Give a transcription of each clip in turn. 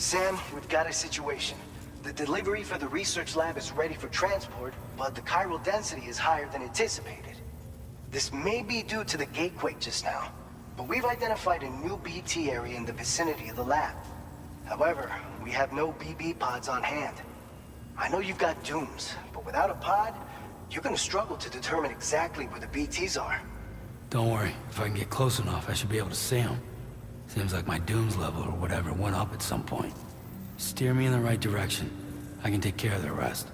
Sam, we've got a situation. The delivery for the research lab is ready for transport, but the chiral density is higher than anticipated. This may be due to the gateway just now, but we've identified a new BT area in the vicinity of the lab. However, we have no BB pods on hand. I know you've got dooms, but without a pod, you're gonna struggle to determine exactly where the BTs are. Don't worry, if I can get close enough, I should be able to see them. Seems like my dooms level or whatever went up at some point. Steer me in the right direction. I can take care of the rest.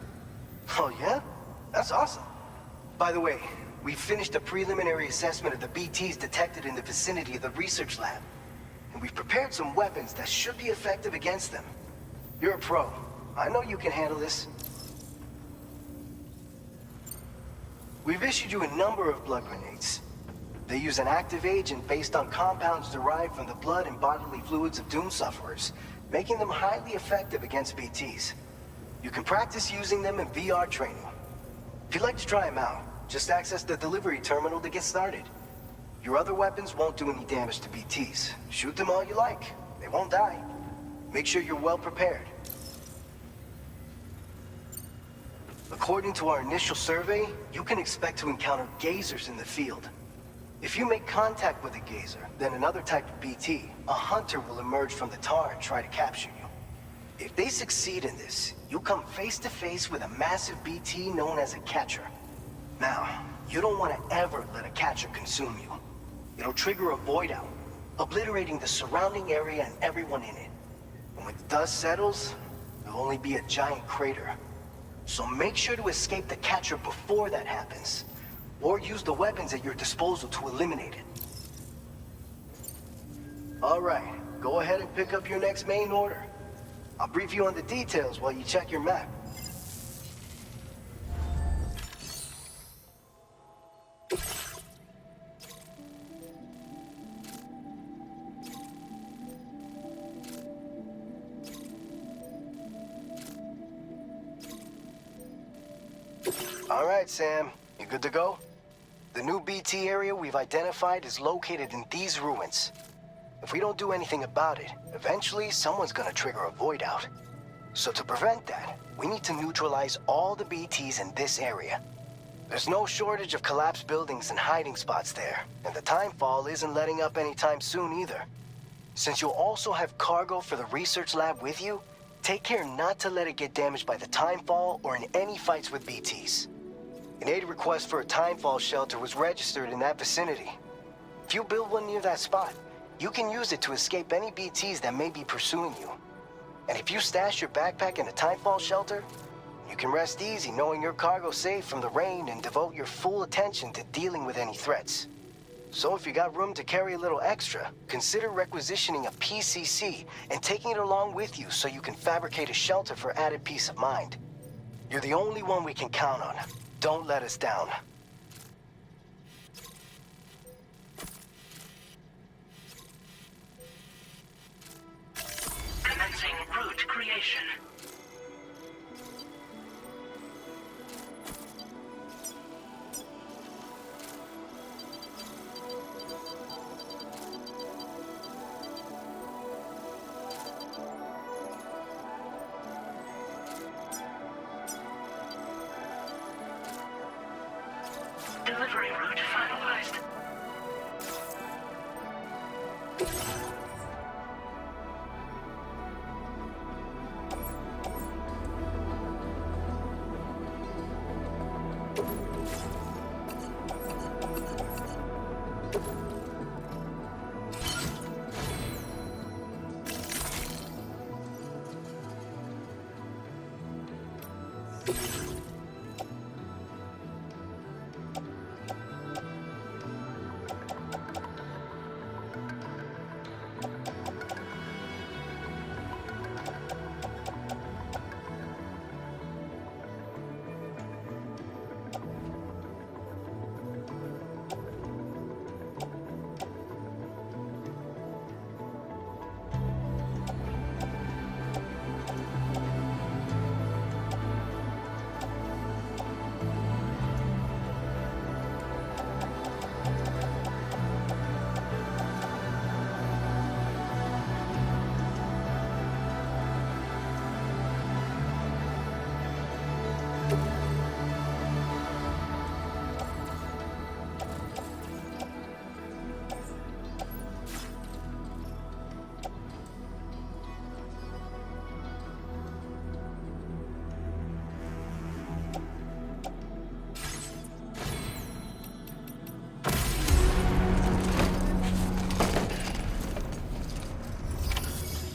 Oh yeah? That's awesome. By the way, we finished a preliminary assessment of the BTs detected in the vicinity of the research lab. And we've prepared some weapons that should be effective against them. You're a pro. I know you can handle this. We've issued you a number of blood grenades. They use an active agent based on compounds derived from the blood and bodily fluids of Doom sufferers, making them highly effective against BTs. You can practice using them in VR training. If you'd like to try them out, just access the delivery terminal to get started. Your other weapons won't do any damage to BTs. Shoot them all you like. They won't die. Make sure you're well prepared. According to our initial survey, you can expect to encounter gazers in the field. If you make contact with a gazer, then another type of BT, a hunter will emerge from the tar and try to capture you. If they succeed in this, you'll come face to face with a massive BT known as a catcher. Now, you don't want to ever let a catcher consume you. It'll trigger a void out, obliterating the surrounding area and everyone in it. And when the dust settles, there'll only be a giant crater. So make sure to escape the catcher before that happens, or use the weapons at your disposal to eliminate it. All right, go ahead and pick up your next main order. I'll brief you on the details while you check your map. All right, Sam. You good to go? The new BT area we've identified is located in these ruins. If we don't do anything about it, eventually someone's gonna trigger a void out. So to prevent that, we need to neutralize all the BTs in this area. There's no shortage of collapsed buildings and hiding spots there, and the timefall isn't letting up anytime soon either. Since you'll also have cargo for the research lab with you, take care not to let it get damaged by the timefall or in any fights with BTs. An aid request for a timefall shelter was registered in that vicinity. If you build one near that spot, you can use it to escape any BTs that may be pursuing you. And if you stash your backpack in a timefall shelter, you can rest easy knowing your cargo's safe from the rain and devote your full attention to dealing with any threats. So if you got room to carry a little extra, consider requisitioning a PCC and taking it along with you so you can fabricate a shelter for added peace of mind. You're the only one we can count on. Don't let us down. Commencing route creation. Delivery route finalized.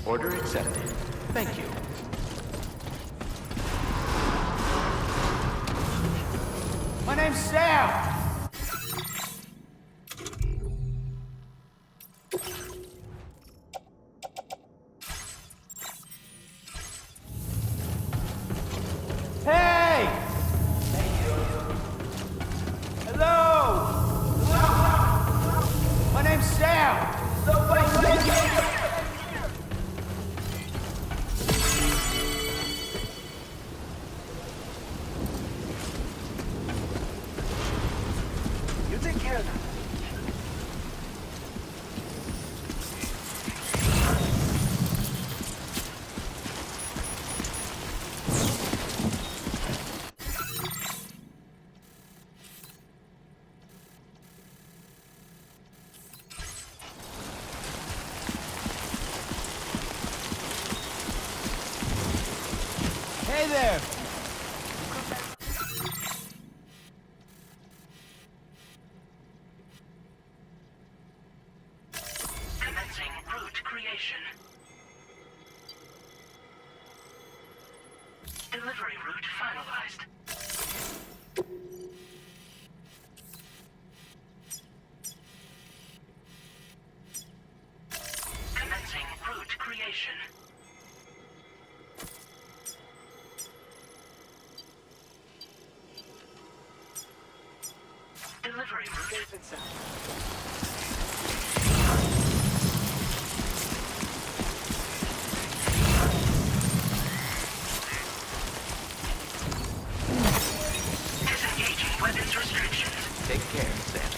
Order accepted. Thank you. My name's Sam! Hey! Hello! My name's Sam! You take care of them. Hey there! Commencing route creation. Delivery route finalized. Commencing route creation. Delivery route. Safe and sound. Disengaging weapons restrictions. Take care, Sam.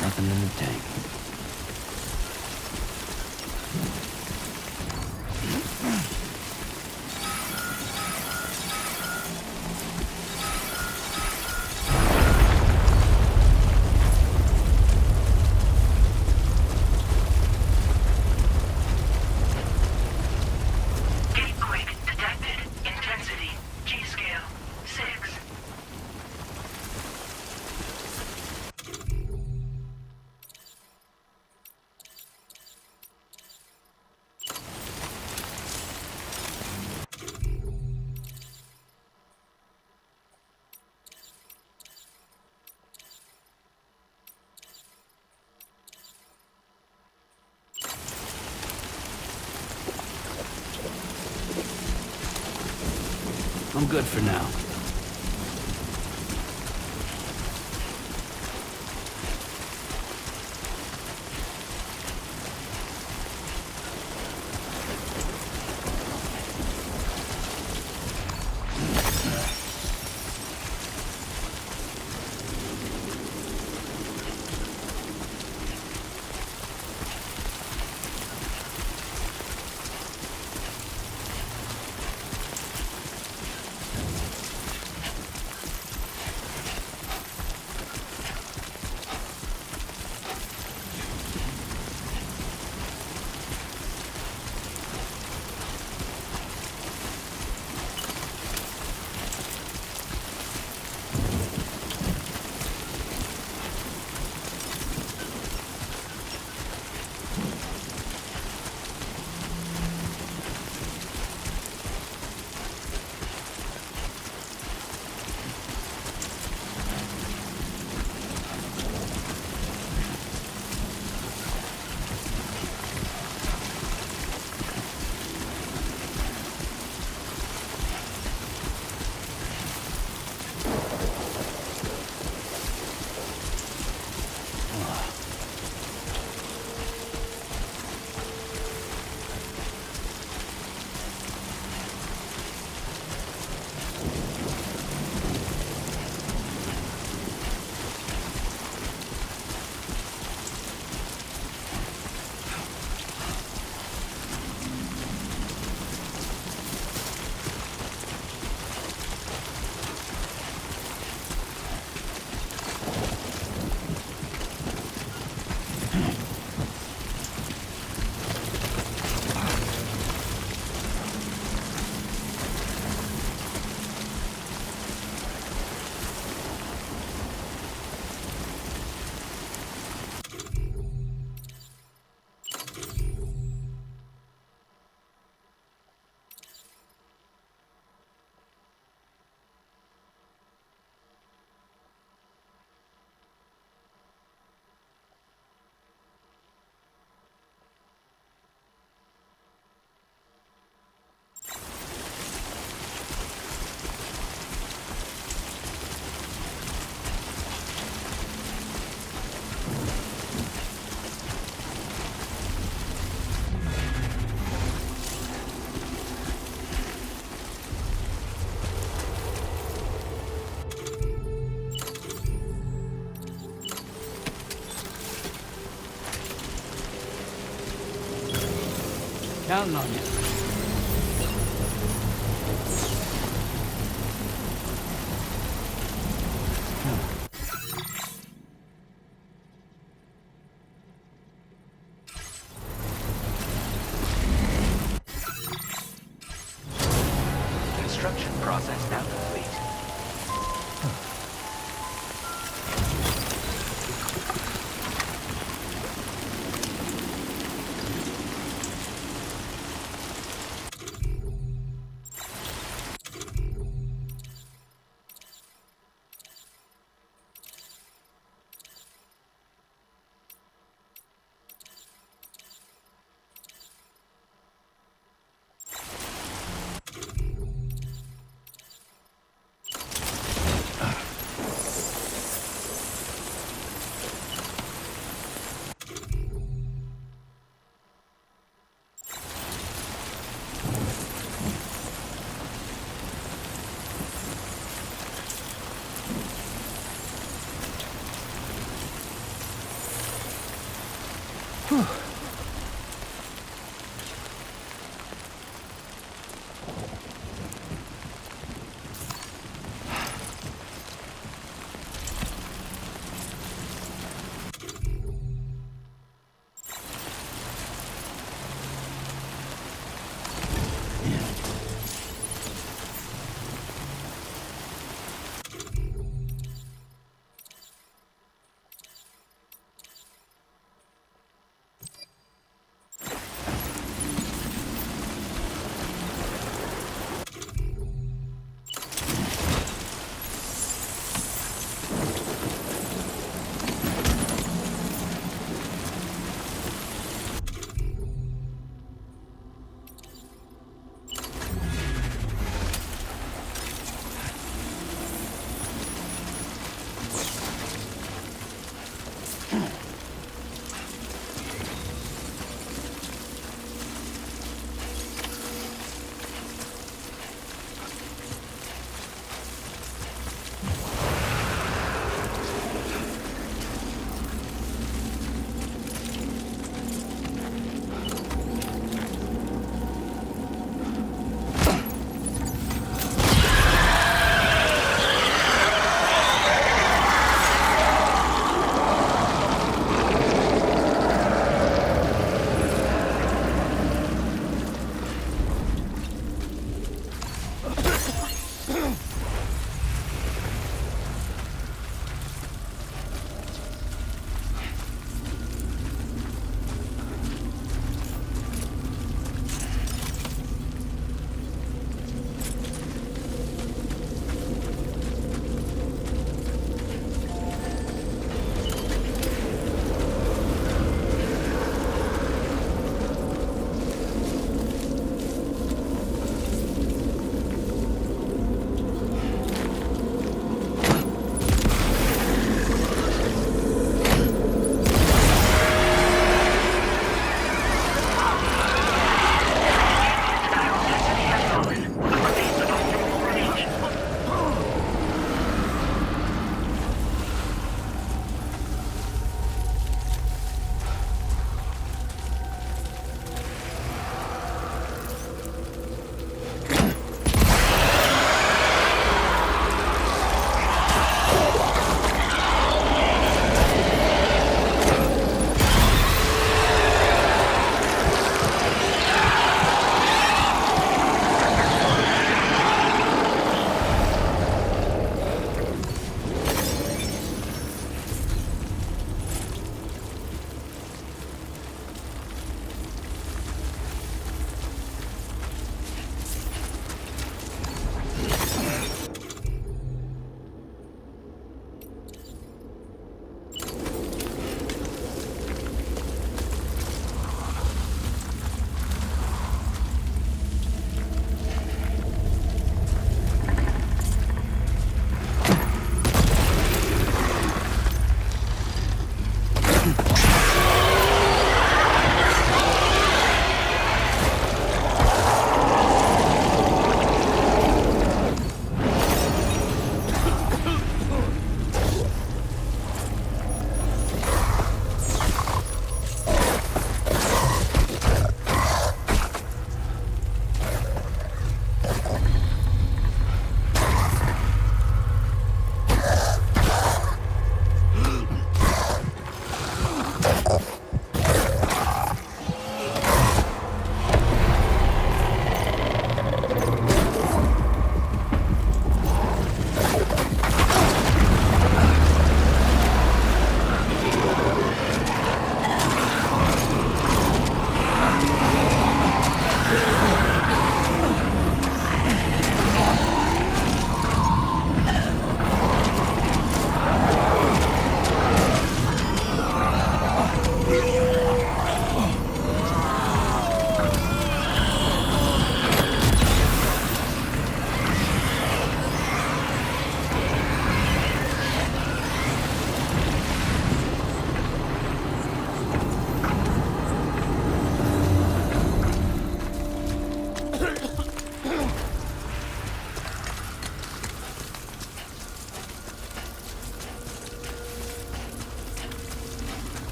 Nothing in the tank. Gatequake detected. Intensity. G-scale. 6. I'm good for now. Counting on you. Construction process now complete.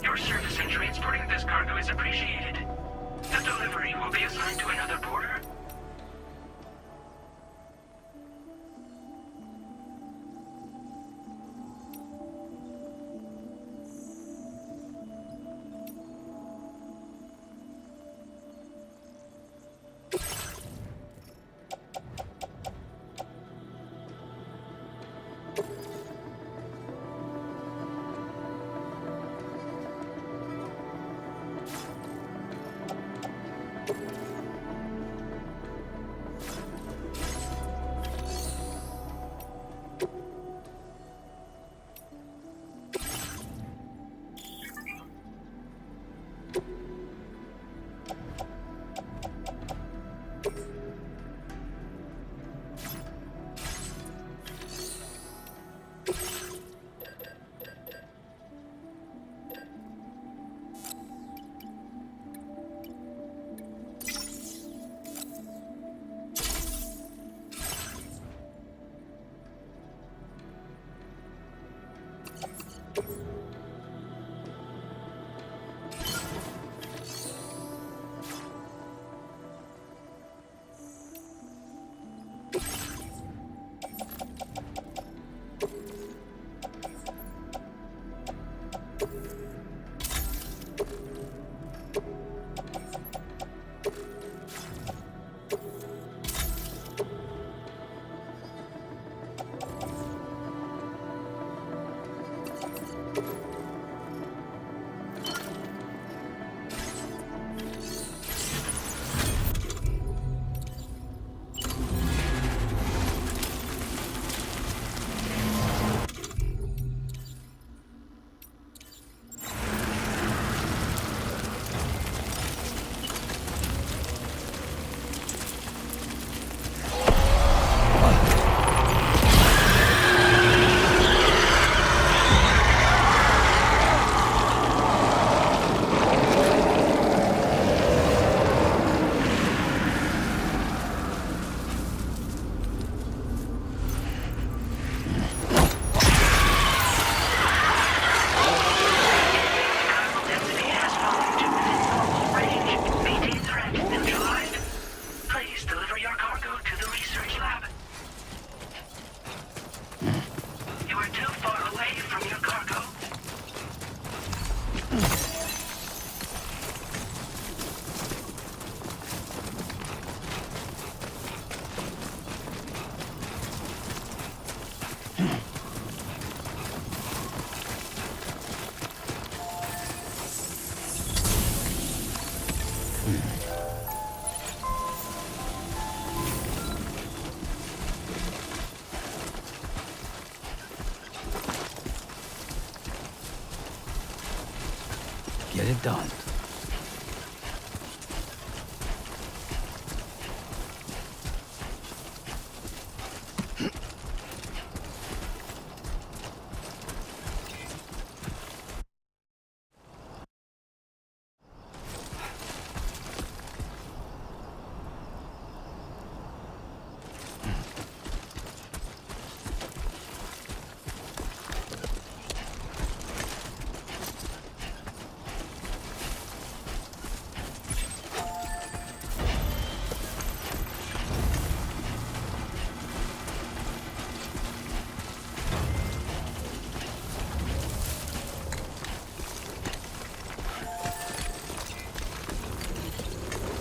Your service in transporting this cargo is appreciated. The delivery will be assigned to another porter. Get it done.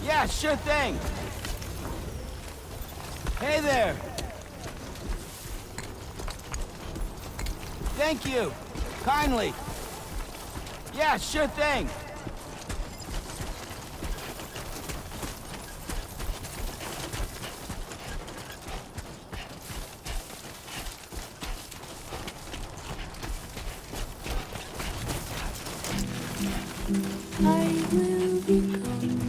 Yeah, sure thing. Hey there. Thank you. Kindly. Yeah, sure thing. I will be gone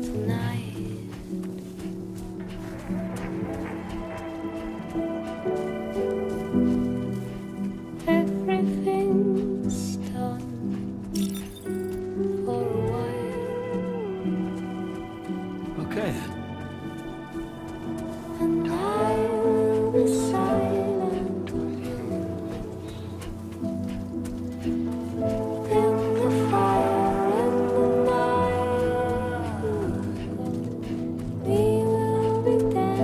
tonight. Everything's done for a while, Okay then. and I will be silent in the fire in the night. We will be dancing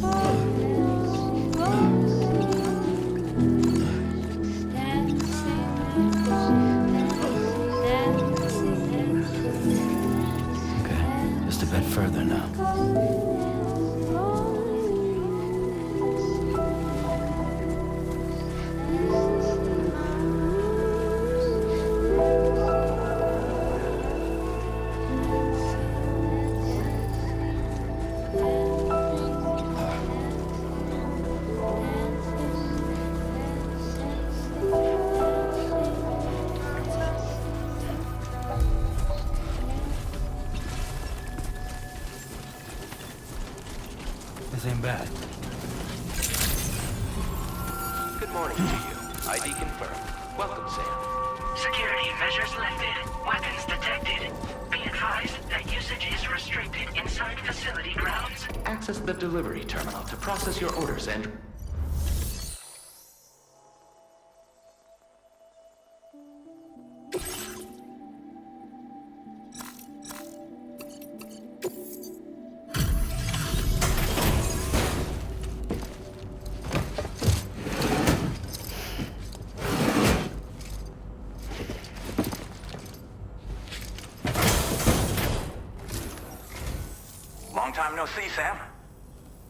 like Okay, just a bit further now. This ain't bad. Good morning to you. ID confirmed. Welcome, Sam. Security measures lifted. Weapons detected. Be advised that usage is restricted inside facility grounds. Access the delivery terminal to process your orders and... Long time no see, Sam.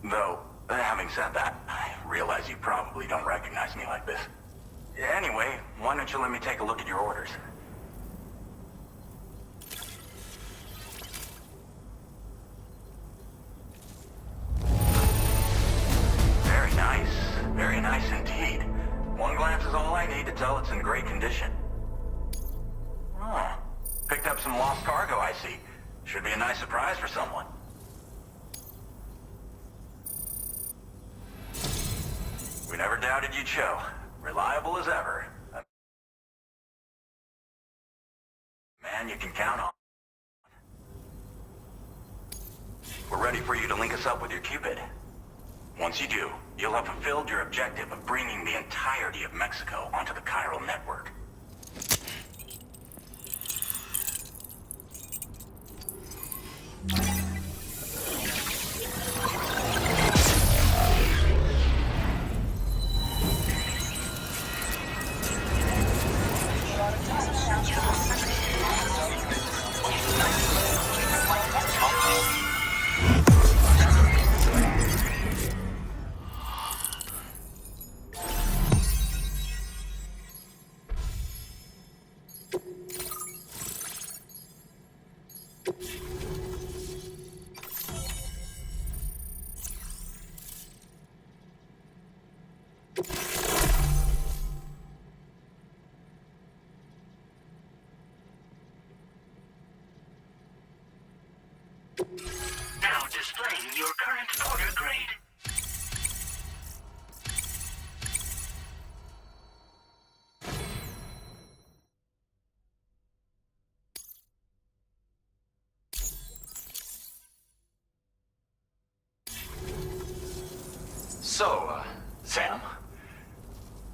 Though, having said that, I realize you probably don't recognize me like this. Anyway, why don't you let me take a look at your orders? Very nice indeed. One glance is all I need to tell it's in great condition. Oh, picked up some lost cargo, I see. Should be a nice surprise for someone. We never doubted you'd show. Reliable as ever. A man you can count on. We're ready for you to link us up with your Cupid. Once you do, you'll have fulfilled your objective of bringing the entirety of Mexico onto the chiral network. Now display Confirming your current order grade. So, Sam,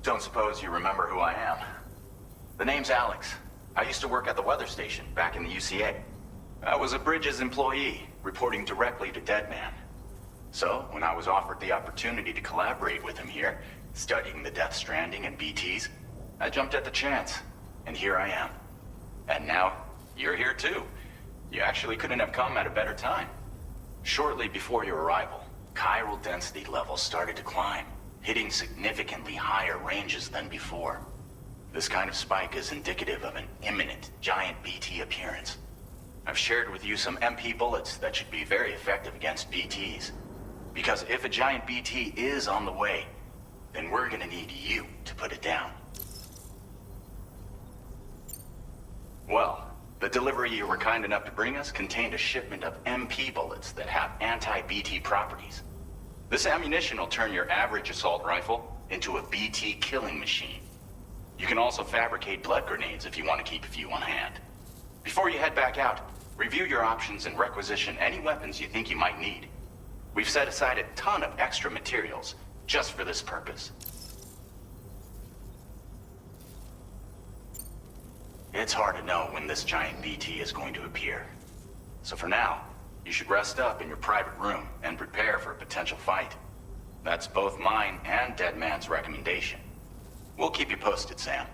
don't suppose you remember who I am? The name's Alex. I used to work at the weather station back in the UCA. I was a Bridges employee, reporting directly to Deadman. So, when I was offered the opportunity to collaborate with him here, studying the Death Stranding and BTs, I jumped at the chance, and here I am. And now, you're here too. You actually couldn't have come at a better time. Shortly before your arrival, chiral density levels started to climb, hitting significantly higher ranges than before. This kind of spike is indicative of an imminent giant BT appearance. I've shared with you some MP bullets that should be very effective against BTs. Because if a giant BT is on the way, then we're gonna need you to put it down. Well, the delivery you were kind enough to bring us contained a shipment of MP bullets that have anti-BT properties. This ammunition will turn your average assault rifle into a BT killing machine. You can also fabricate blood grenades if you want to keep a few on hand. Before you head back out, review your options and requisition any weapons you think you might need. We've set aside a ton of extra materials just for this purpose. It's hard to know when this giant BT is going to appear. So for now, you should rest up in your private room and prepare for a potential fight. That's both mine and Deadman's recommendation. We'll keep you posted, Sam.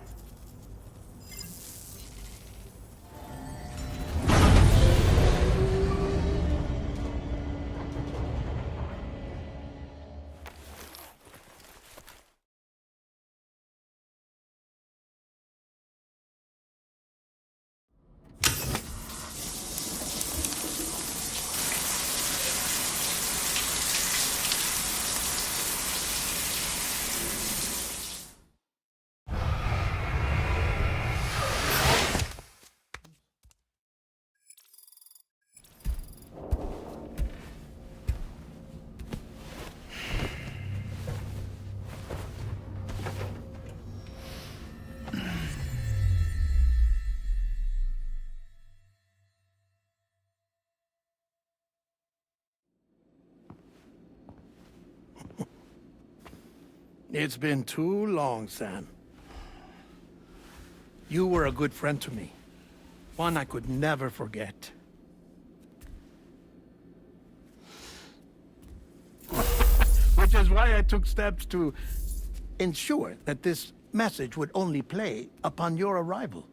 It's been too long, Sam. You were a good friend to me. One I could never forget. Which is why I took steps to ensure that this message would only play upon your arrival.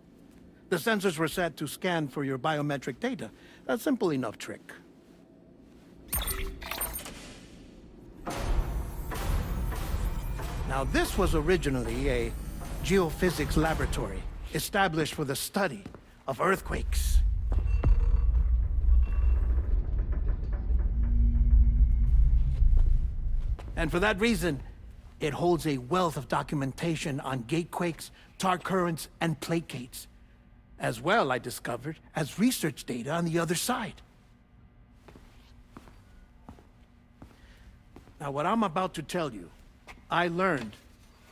The sensors were set to scan for your biometric data. A simple enough trick. Now, this was originally a geophysics laboratory established for the study of earthquakes. And for that reason, it holds a wealth of documentation on gatequakes, tar currents, and placates. As well, I discovered, as research data on the other side. Now, what I'm about to tell you, I learned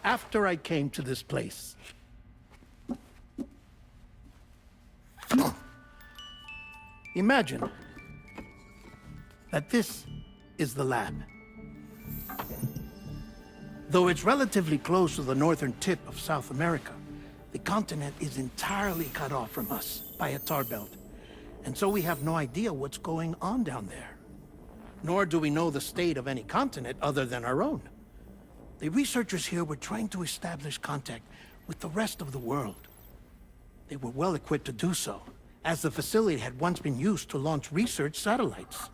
after I came to this place. Imagine that this is the lab. Though it's relatively close to the northern tip of South America, the continent is entirely cut off from us by a tar belt. And so we have no idea what's going on down there. Nor do we know the state of any continent other than our own. The researchers here were trying to establish contact with the rest of the world. They were well equipped to do so, as the facility had once been used to launch research satellites.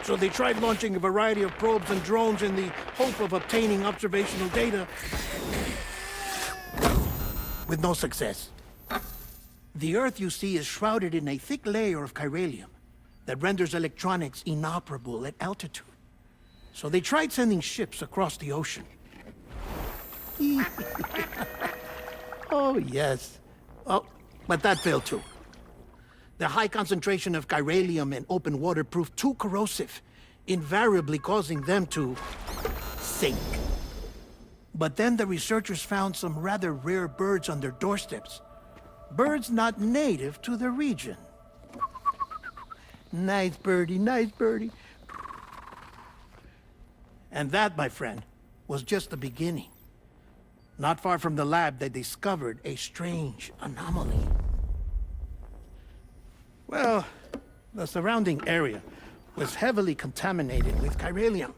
So they tried launching a variety of probes and drones in the hope of obtaining observational data, with no success. The Earth, you see, is shrouded in a thick layer of chiralium that renders electronics inoperable at altitude. So they tried sending ships across the ocean. Oh, yes. Oh, But that failed too. The high concentration of chiralium in open water proved too corrosive, invariably causing them to sink. But then the researchers found some rather rare birds on their doorsteps. Birds not native to the region. Nice birdie, nice birdie. And that, my friend, was just the beginning. Not far from the lab, they discovered a strange anomaly. Well, the surrounding area was heavily contaminated with chiralium.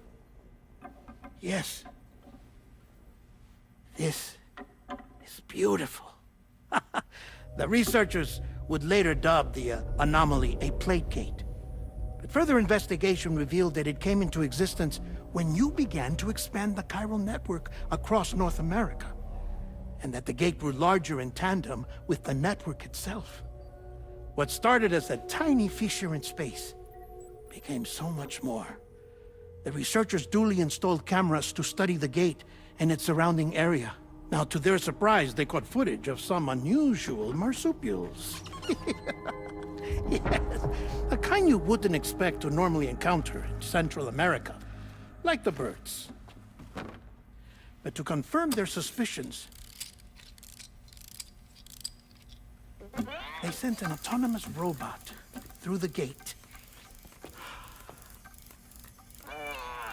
Yes. This is beautiful. The researchers would later dub the anomaly a plate gate. But further investigation revealed that it came into existence when you began to expand the chiral network across North America, and that the gate grew larger in tandem with the network itself. What started as a tiny fissure in space became so much more. The researchers duly installed cameras to study the gate and its surrounding area. Now, to their surprise, they caught footage of some unusual marsupials. Yes, a kind you wouldn't expect to normally encounter in Central America, like the birds. But to confirm their suspicions, they sent an autonomous robot through the gate.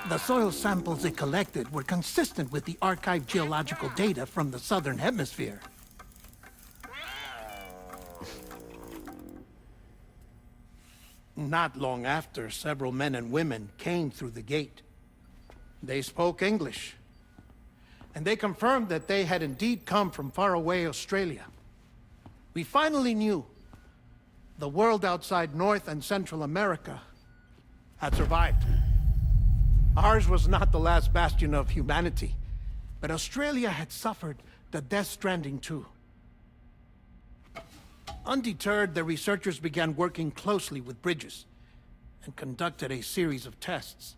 The soil samples it collected were consistent with the archived geological data from the southern hemisphere. Not long after, several men and women came through the gate. They spoke English, and they confirmed that they had indeed come from faraway Australia. We finally knew the world outside North and Central America had survived. Ours was not the last bastion of humanity, but Australia had suffered the death stranding too. Undeterred, the researchers began working closely with Bridges and conducted a series of tests,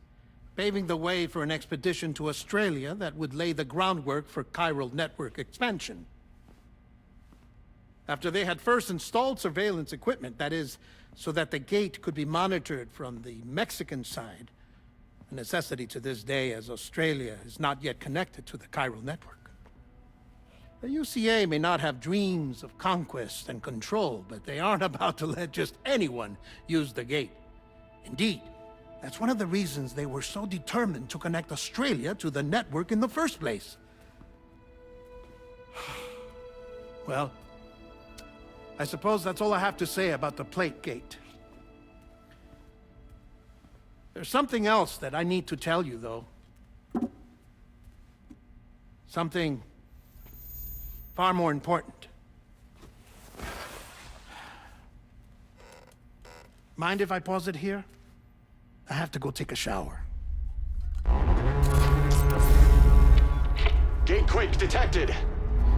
paving the way for an expedition to Australia that would lay the groundwork for chiral network expansion. After they had first installed surveillance equipment, that is, so that the gate could be monitored from the Mexican side, a necessity to this day as Australia is not yet connected to the chiral network. The UCA may not have dreams of conquest and control, but they aren't about to let just anyone use the gate. Indeed, that's one of the reasons they were so determined to connect Australia to the network in the first place. Well, I suppose that's all I have to say about the plate gate. There's something else that I need to tell you, though. Something far more important. Mind if I pause it here? I have to go take a shower. Gate quake detected.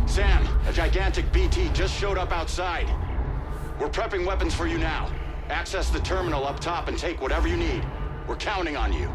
Sam, a gigantic BT just showed up outside. We're prepping weapons for you now. Access the terminal up top and take whatever you need. We're counting on you.